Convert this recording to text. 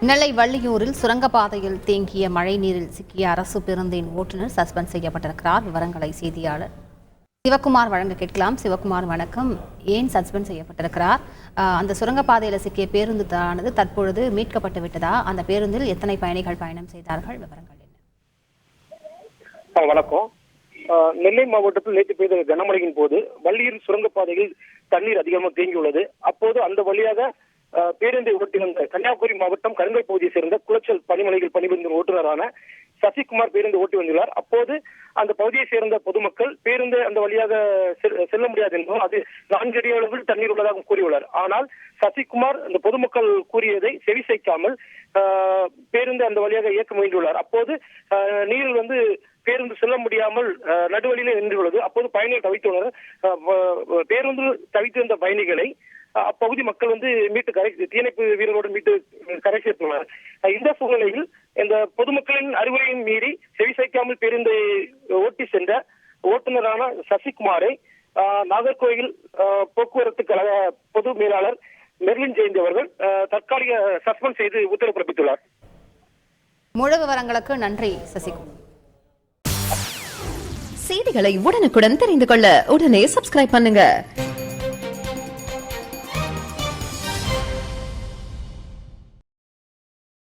நெல்லை வள்ளியூரில் சுரங்கப்பாதையில் தேங்கிய மழை நீரில் சிக்கிய அரசு பேருந்தின் ஓட்டுநர் சஸ்பெண்ட் செய்யப்பட்டிருக்கிறார். விவரங்களை செய்தியாளர் சிவகுமார் வழங்க கேட்கலாம். சிவகுமார் வணக்கம். ஏன் சஸ்பெண்ட் செய்யப்பட்டிருக்கிறார்? அந்த சுரங்கப்பாதையில் சிக்கிய பேருந்தானது தற்பொழுது மீட்கப்பட்டு விட்டதா? அந்த பேருந்தில் எத்தனை பயணிகள் பயணம் செய்தார்கள்? விவரங்கள் என்ன? வணக்கம். நெல்லை மாவட்டத்தில் நேற்று பெய்த கனமழையின் போது வள்ளியூர் சுரங்கப்பாதையில் தண்ணீர் அதிகமாக தேங்கியுள்ளது. அப்போது அந்த வழியாக பேருந்தை ஓட்டி வந்த கன்னியாகுமரி மாவட்டம் கருங்கல் பகுதியை சேர்ந்த குளச்சல் பனிமலைகள் பணிபுரிந்த ஓட்டுநரான சசிகுமார் பேருந்து ஓட்டி வந்துள்ளார். அப்போது அந்த பகுதியை சேர்ந்த பொதுமக்கள் பேருந்து அந்த வழியாக செல்ல முடியாது என்றும் அது 4 அடி அளவில் தண்ணீர் உள்ளதாக கூறியுள்ளார். ஆனால் சசிகுமார் அந்த பொதுமக்கள் கூறியதை செவிசைக்காமல் பேருந்து அந்த வழியாக இயக்க முயன்றுள்ளார். அப்போது நீரில் பேருந்து செல்ல முடியாமல் நடுவழியிலே நின்றுள்ளது. அப்போது பயணிகள் தவித்துள்ளனர். பேருந்து தவித்திருந்த பயணிகளை அப்பகுதி மக்கள் மீட்டு தீயணைப்பு வீரரோடு மீட்டு கரை சேர்த்துள்ளனர். இந்த சூழ்நிலையில் இந்த பொதுமக்களின் அறிவுரையின் மீறி செவிசைக்காமல் பேருந்தை ஓட்டி சென்ற ஓட்டுநரான சசிகுமாரை நாகர்கோவில் போக்குவரத்து கழக பொது மேலாளர் மெர்லின் ஜெயந்தி அவர்கள் தற்காலிக சஸ்பெண்ட் செய்து உத்தரவு பிறப்பித்துள்ளார். முழு விவரங்களுக்கு நன்றி சசிகுமார். செய்திகளை உடனுக்குடன் தெரிந்து கொள்ள உடனே சப்ஸ்கிரைப் பண்ணுங்க.